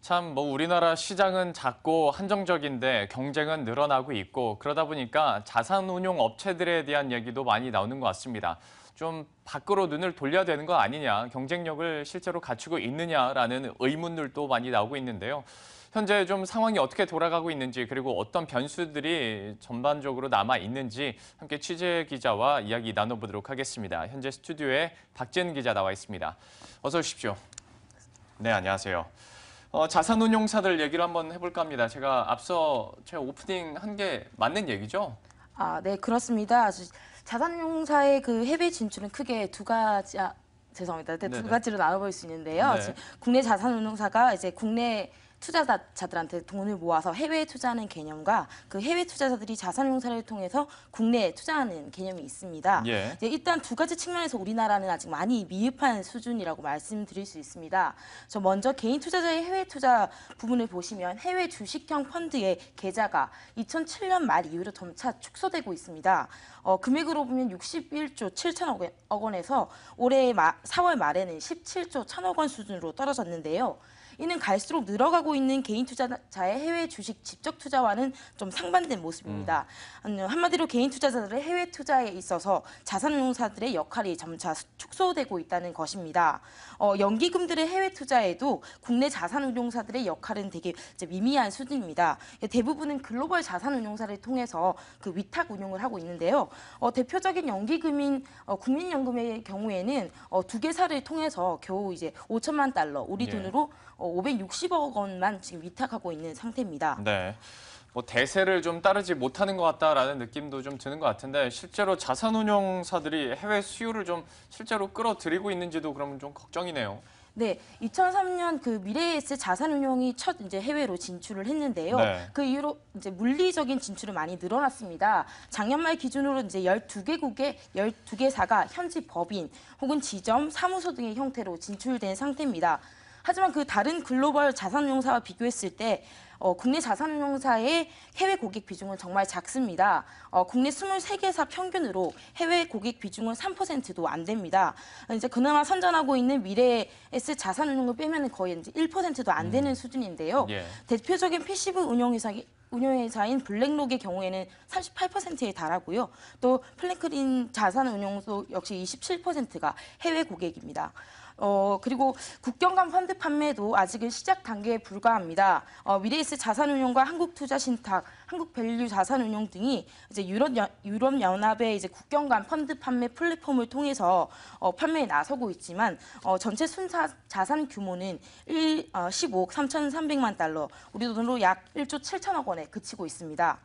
참, 우리나라 시장은 작고 한정적인데 경쟁은 늘어나고 있고 그러다 보니까 자산운용 업체들에 대한 얘기도 많이 나오는 것 같습니다. 좀 밖으로 눈을 돌려야 되는 거 아니냐, 경쟁력을 실제로 갖추고 있느냐라는 의문들도 많이 나오고 있는데요. 현재 좀 상황이 어떻게 돌아가고 있는지 그리고 어떤 변수들이 전반적으로 남아 있는지 함께 취재 기자와 이야기 나눠보도록 하겠습니다. 현재 스튜디오에 박재은 기자 나와 있습니다. 어서 오십시오. 네, 안녕하세요. 자산운용사들 얘기를 한번 해볼까 합니다. 제가 오프닝 한 게 맞는 얘기죠? 네, 그렇습니다. 자산운용사의 그 해외 진출은 크게 죄송합니다. 두 네네. 가지로 나눠볼 수 있는데요. 네. 국내 자산운용사가 이제 국내 투자자들한테 돈을 모아서 해외에 투자하는 개념과 그 해외 투자자들이 자산운용사를 통해서 국내에 투자하는 개념이 있습니다. 예. 이제 일단 두 가지 측면에서 우리나라는 아직 많이 미흡한 수준이라고 말씀드릴 수 있습니다. 먼저 개인 투자자의 해외 투자 부분을 보시면 해외 주식형 펀드의 계좌가 2007년 말 이후로 점차 축소되고 있습니다. 금액으로 보면 61조 7천억 원에서 올해 4월 말에는 17조 1천억 원 수준으로 떨어졌는데요. 이는 갈수록 늘어가고 있는 개인 투자자의 해외 주식 직접 투자와는 좀 상반된 모습입니다. 한마디로 개인 투자자들의 해외 투자에 있어서 자산운용사들의 역할이 점차 축소되고 있다는 것입니다. 연기금들의 해외 투자에도 국내 자산운용사들의 역할은 되게 이제 미미한 수준입니다. 대부분은 글로벌 자산운용사를 통해서 그 위탁 운용을 하고 있는데요. 대표적인 연기금인 국민연금의 경우에는 두 개사를 통해서 겨우 이제 5천만 달러, 우리 예. 돈으로 560억 원만 지금 위탁하고 있는 상태입니다. 네. 대세를 좀 따르지 못하는 것 같다라는 느낌도 좀 드는 것 같은데 실제로 자산운용사들이 해외 수요를 좀 실제로 끌어들이고 있는지도 그러면 좀 걱정이네요. 네, 2003년 그 미래에셋 자산운용이 첫 이제 해외로 진출을 했는데요. 네. 그 이후로 이제 물리적인 진출이 많이 늘어났습니다. 작년 말 기준으로 이제 12개국의 12개사가 현지 법인 혹은 지점, 사무소 등의 형태로 진출된 상태입니다. 하지만 그 다른 글로벌 자산운용사와 비교했을 때 국내 자산운용사의 해외 고객 비중은 정말 작습니다. 국내 23개사 평균으로 해외 고객 비중은 3%도 안 됩니다. 이제 그나마 선전하고 있는 미래에셋 자산운용을 빼면 거의 이제 1%도 안 되는 수준인데요. 예. 대표적인 패시브 운용회사인 블랙록의 경우에는 38%에 달하고요. 또 플랭클린 자산운용도 역시 27%가 해외 고객입니다. 그리고 국경 간 펀드 판매도 아직은 시작 단계에 불과합니다. 미래에셋 자산운용과 한국투자신탁, 한국밸류 자산운용 등이 이제 유럽연합의 이제 국경 간 펀드 판매 플랫폼을 통해서 판매에 나서고 있지만 전체 순자 자산 규모는 15억 3,300만 달러, 우리 돈으로 약 1조 7천억 원에 그치고 있습니다.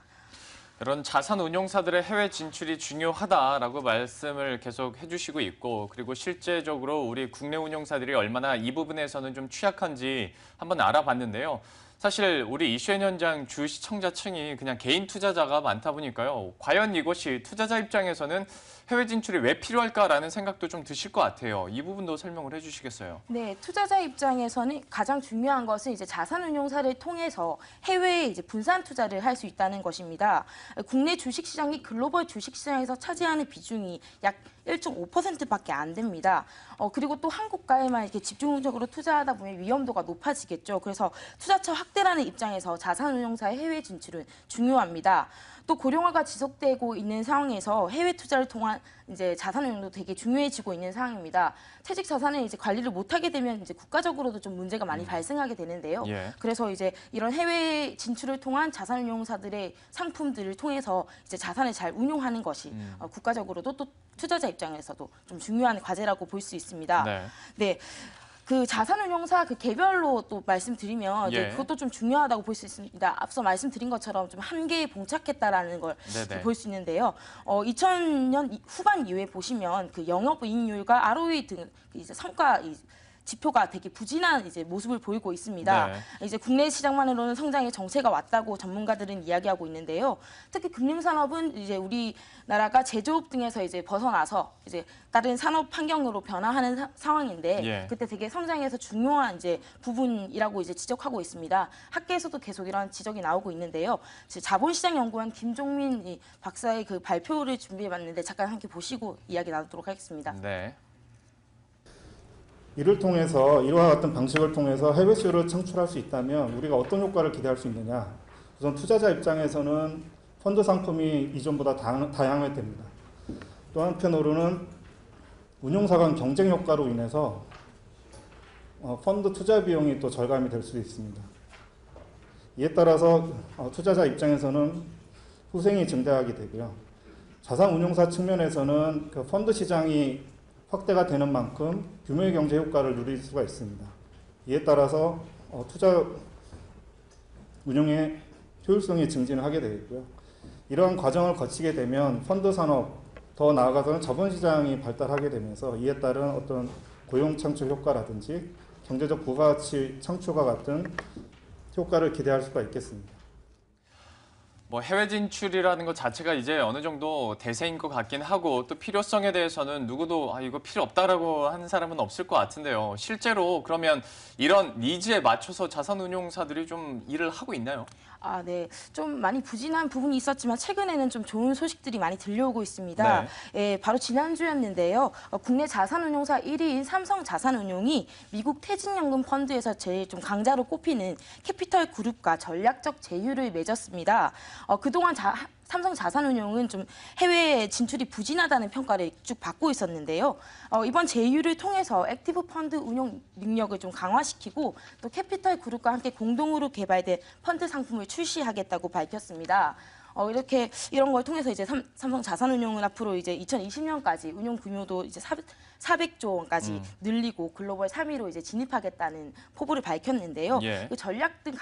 이런 자산운용사들의 해외 진출이 중요하다라고 말씀을 계속 해주시고 있고 그리고 실제적으로 우리 국내 운용사들이 얼마나 이 부분에서는 좀 취약한지 한번 알아봤는데요. 사실 우리 이슈엔 현장 주 시청자층이 그냥 개인 투자자가 많다 보니까요. 과연 이것이 투자자 입장에서는 해외 진출이 왜 필요할까라는 생각도 좀 드실 것 같아요. 이 부분도 설명을 해주시겠어요? 네, 투자자 입장에서는 가장 중요한 것은 이제 자산운용사를 통해서 해외에 이제 분산 투자를 할 수 있다는 것입니다. 국내 주식시장이 글로벌 주식시장에서 차지하는 비중이 약 1.5%밖에 안 됩니다. 그리고 또 한국가에만 이렇게 집중적으로 투자하다 보면 위험도가 높아지겠죠. 그래서 투자처 확대라는 입장에서 자산운용사의 해외 진출은 중요합니다. 또 고령화가 지속되고 있는 상황에서 해외 투자를 통한 이제 자산운용도 되게 중요해지고 있는 상황입니다. 퇴직 자산을 이제 관리를 못하게 되면 이제 국가적으로도 좀 문제가 많이 발생하게 되는데요. 예. 그래서 이제 이런 해외 진출을 통한 자산운용사들의 상품들을 통해서 이제 자산을 잘 운용하는 것이 국가적으로도 또 투자자 입장에서도 좀 중요한 과제라고 볼 수 있습니다. 네. 네. 그 자산운용사 그 개별로 또 말씀드리면 예. 그것도 좀 중요하다고 볼 수 있습니다. 앞서 말씀드린 것처럼 좀 한계에 봉착했다라는 걸 볼 수 있는데요. 2000년 후반 이후에 보시면 그 영업이익률과 ROE 등 이제 성과 지표가 되게 부진한 이제 모습을 보이고 있습니다. 네. 이제 국내 시장만으로는 성장의 정체가 왔다고 전문가들은 이야기하고 있는데요. 특히 금융산업은 이제 우리나라가 제조업 등에서 이제 벗어나서 이제 다른 산업 환경으로 변화하는 상황인데 예. 그때 되게 성장에서 중요한 이제 부분이라고 이제 지적하고 있습니다. 학계에서도 계속 이런 지적이 나오고 있는데요. 자본시장연구원 김종민 박사의 그 발표를 준비해봤는데 잠깐 함께 보시고 이야기 나누도록 하겠습니다. 네. 이를 통해서 이와 같은 방식을 통해서 해외 수요를 창출할 수 있다면 우리가 어떤 효과를 기대할 수 있느냐. 우선 투자자 입장에서는 펀드 상품이 이전보다 다양화됩니다. 또 한편으로는 운용사 간 경쟁 효과로 인해서 펀드 투자 비용이 또 절감이 될 수 있습니다. 이에 따라서 투자자 입장에서는 후생이 증대하게 되고요. 자산 운용사 측면에서는 그 펀드 시장이 확대가 되는 만큼 규모의 경제 효과를 누릴 수가 있습니다. 이에 따라서 투자 운용의 효율성이 증진을 하게 되겠고요. 이러한 과정을 거치게 되면 펀드 산업, 더 나아가서는 자본시장이 발달하게 되면서 이에 따른 어떤 고용 창출 효과라든지 경제적 부가가치 창출과 같은 효과를 기대할 수가 있겠습니다. 뭐 해외 진출이라는 것 자체가 이제 어느 정도 대세인 것 같긴 하고 또 필요성에 대해서는 누구도 이거 필요 없다라고 하는 사람은 없을 것 같은데요. 실제로 그러면 이런 니즈에 맞춰서 자산운용사들이 좀 일을 하고 있나요? 아, 네. 좀 많이 부진한 부분이 있었지만 최근에는 좀 좋은 소식들이 많이 들려오고 있습니다. 네. 예, 바로 지난주였는데요. 국내 자산운용사 1위인 삼성자산운용이 미국 퇴직연금 펀드에서 제일 좀 강자로 꼽히는 캐피털 그룹과 전략적 제휴를 맺었습니다. 그동안 삼성자산운용은 좀 해외 진출이 부진하다는 평가를 쭉 받고 있었는데요. 이번 제휴를 통해서 액티브 펀드 운용 능력을 좀 강화시키고 또 캐피털 그룹과 함께 공동으로 개발된 펀드 상품을 출시하겠다고 밝혔습니다. 이런 걸 통해서 이제 삼성자산운용은 앞으로 이제 2020년까지 운용 규모도 이제 400조 원까지 늘리고 글로벌 3위로 이제 진입하겠다는 포부를 밝혔는데요. 예. 그 전략 등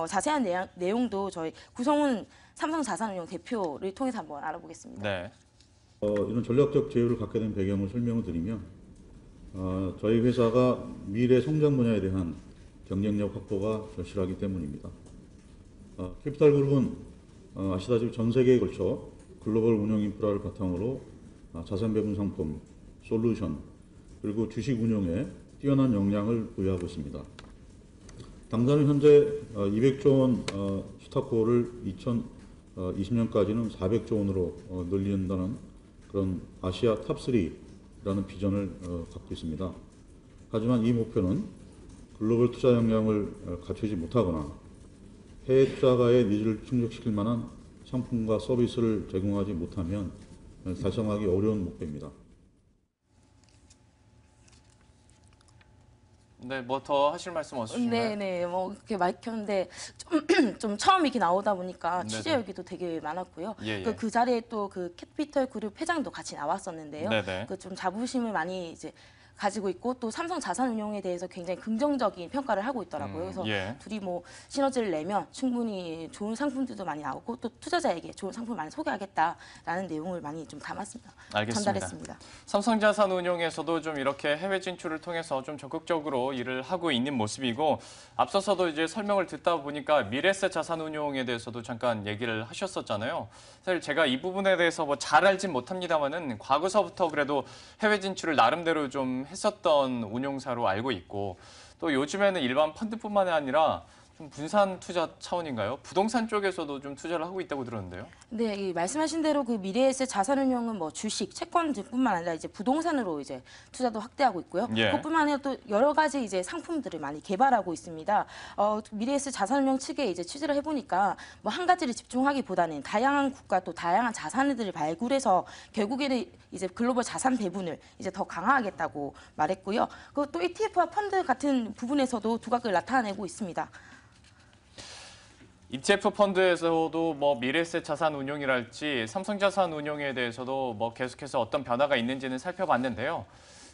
자세한 내용도 저희 구성훈 삼성자산운용 대표를 통해서 한번 알아보겠습니다. 네. 이런 전략적 제휴를 갖게 된 배경을 설명을 드리면 저희 회사가 미래 성장 분야에 대한 경쟁력 확보가 절실하기 때문입니다. 캐피탈그룹은 아시다시피 전 세계에 걸쳐 글로벌 운영 인프라를 바탕으로 자산 배분 상품, 솔루션, 그리고 주식 운용에 뛰어난 역량을 보유하고 있습니다. 당사는 현재 200조 원 스타코어를 2020년까지는 400조 원으로 늘린다는 그런 아시아 탑3라는 비전을 갖고 있습니다. 하지만 이 목표는 글로벌 투자 역량을 갖추지 못하거나 해외 투자가의 니즈를 충족시킬 만한 상품과 서비스를 제공하지 못하면 달성하기 어려운 목표입니다. 네, 뭐 더 하실 말씀 없으신가요? 네네, 뭐 이렇게 밝혔는데 좀 처음 이렇게 나오다 보니까 취재 네네. 여기도 되게 많았고요. 예, 예. 그 자리에 또 그 캐피털 그룹 회장도 같이 나왔었는데요. 네네. 그 좀 자부심을 많이 이제 가지고 있고 또 삼성 자산운용에 대해서 굉장히 긍정적인 평가를 하고 있더라고요. 그래서 예. 둘이 뭐 시너지를 내면 충분히 좋은 상품들도 많이 나오고 또 투자자에게 좋은 상품을 많이 소개하겠다라는 내용을 많이 좀 담았습니다. 알겠습니다. 전달했습니다. 삼성자산운용에서도 좀 이렇게 해외 진출을 통해서 좀 적극적으로 일을 하고 있는 모습이고 앞서서도 이제 설명을 듣다 보니까 미래세 자산운용에 대해서도 잠깐 얘기를 하셨었잖아요. 사실 제가 이 부분에 대해서 뭐 잘 알진 못합니다만은 과거서부터 그래도 해외 진출을 나름대로 좀 했었던 운용사로 알고 있고 또 요즘에는 일반 펀드뿐만 아니라 좀 분산 투자 차원인가요? 부동산 쪽에서도 좀 투자를 하고 있다고 들었는데요. 네, 이 말씀하신 대로 그 미래에셋 자산운용은 뭐 주식, 채권뿐만 아니라 이제 부동산으로 이제 투자도 확대하고 있고요. 예. 그것뿐만 아니라 또 여러 가지 이제 상품들을 많이 개발하고 있습니다. 미래에셋 자산운용 측에 이제 취재를 해보니까 뭐 한 가지를 집중하기보다는 다양한 국가 또 다양한 자산들을 발굴해서 결국에는 이제 글로벌 자산 배분을 이제 더 강화하겠다고 말했고요. 그리고 또 ETF와 펀드 같은 부분에서도 두각을 나타내고 있습니다. ETF 펀드에서도 뭐 미래세 자산 운용이랄지 삼성자산 운용에 대해서도 뭐 계속해서 어떤 변화가 있는지는 살펴봤는데요.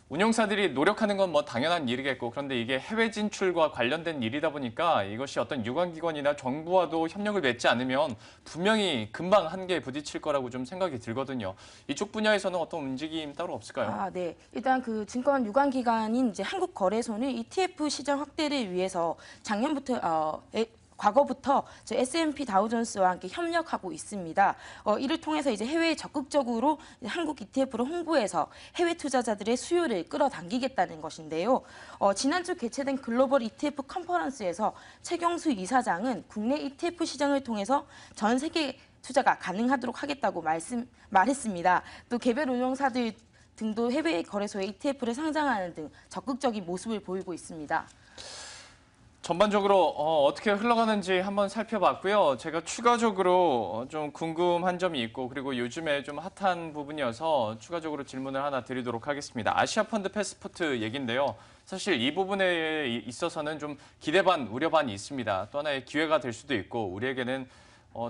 운용사들이 노력하는 건 뭐 당연한 일이겠고 그런데 이게 해외 진출과 관련된 일이다 보니까 이것이 어떤 유관기관이나 정부와도 협력을 맺지 않으면 분명히 금방 한계에 부딪힐 거라고 좀 생각이 들거든요. 이쪽 분야에서는 어떤 움직임 따로 없을까요? 아, 네. 일단 그 증권 유관 기관인 이제 한국거래소는 ETF 시장 확대를 위해서 작년부터 과거부터 S&P 다우존스와 함께 협력하고 있습니다. 이를 통해서 이제 해외에 적극적으로 한국 ETF를 홍보해서 해외 투자자들의 수요를 끌어당기겠다는 것인데요. 지난주 개최된 글로벌 ETF 컨퍼런스에서 최경수 이사장은 국내 ETF 시장을 통해서 전 세계 투자가 가능하도록 하겠다고 말했습니다. 또 개별 운용사들 등도 해외 거래소에 ETF를 상장하는 등 적극적인 모습을 보이고 있습니다. 전반적으로 어떻게 흘러가는지 한번 살펴봤고요. 제가 추가적으로 좀 궁금한 점이 있고 그리고 요즘에 좀 핫한 부분이어서 추가적으로 질문을 하나 드리도록 하겠습니다. 아시아 펀드 패스포트 얘기인데요. 사실 이 부분에 있어서는 좀 기대 반, 우려 반이 있습니다. 또 하나의 기회가 될 수도 있고 우리에게는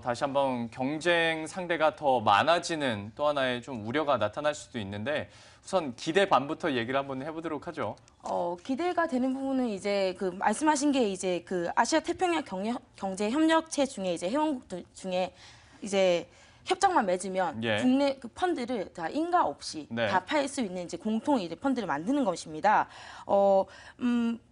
다시 한번 경쟁 상대가 더 많아지는 또 하나의 좀 우려가 나타날 수도 있는데 우선 기대 반부터 얘기를 한번 해보도록 하죠. 기대가 되는 부분은 이제 그 말씀하신 게 이제 그 아시아 태평양 경제 협력체 중에 이제 회원국들 중에 이제 협정만 맺으면 예. 국내 그 펀드를 다 인가 없이 네. 다 팔 수 있는 이제 공통 이제 펀드를 만드는 것입니다.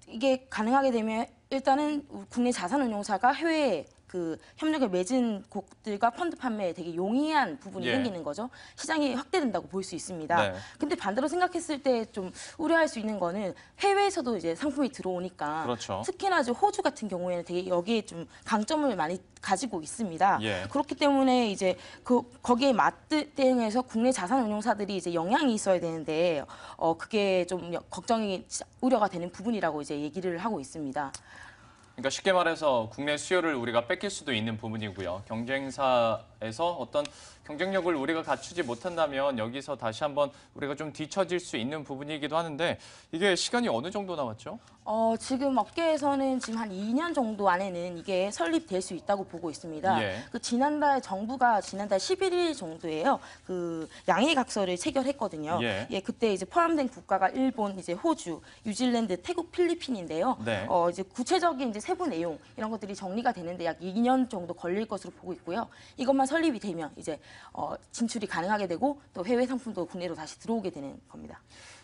이게 가능하게 되면 일단은 국내 자산운용사가 해외에 그 협력을 맺은 곳들과 펀드 판매에 되게 용이한 부분이 예. 생기는 거죠. 시장이 확대된다고 볼 수 있습니다. 네. 근데 반대로 생각했을 때 좀 우려할 수 있는 거는 해외에서도 이제 상품이 들어오니까 그렇죠. 특히나 이제 호주 같은 경우에는 되게 여기에 좀 강점을 많이 가지고 있습니다. 예. 그렇기 때문에 이제 거기에 맞대응해서 국내 자산운용사들이 이제 영향이 있어야 되는데 그게 좀 걱정이 우려가 되는 부분이라고 이제 얘기를 하고 있습니다. 그러니까 쉽게 말해서 국내 수요를 우리가 뺏길 수도 있는 부분이고요. 경쟁사에서 어떤 경쟁력을 우리가 갖추지 못한다면 여기서 다시 한번 우리가 좀 뒤처질 수 있는 부분이기도 하는데 이게 시간이 어느 정도 남았죠? 지금 업계에서는 지금 한 2년 정도 안에는 이게 설립될 수 있다고 보고 있습니다. 예. 정부가 지난달 11일 정도에요. 그 양해각서를 체결했거든요. 예. 그때 이제 포함된 국가가 일본, 이제 호주, 뉴질랜드, 태국, 필리핀인데요. 네. 이제 구체적인 이제 세부 내용 이런 것들이 정리가 되는데 약 2년 정도 걸릴 것으로 보고 있고요. 이것만 설립이 되면 이제 진출이 가능하게 되고 또 해외 상품도 국내로 다시 들어오게 되는 겁니다.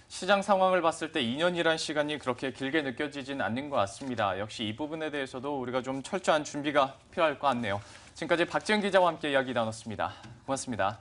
시장 상황을 봤을 때 2년이란 시간이 그렇게 길게 느껴지진 않는 것 같습니다. 역시 이 부분에 대해서도 우리가 좀 철저한 준비가 필요할 것 같네요. 지금까지 박지은 기자와 함께 이야기 나눴습니다. 고맙습니다.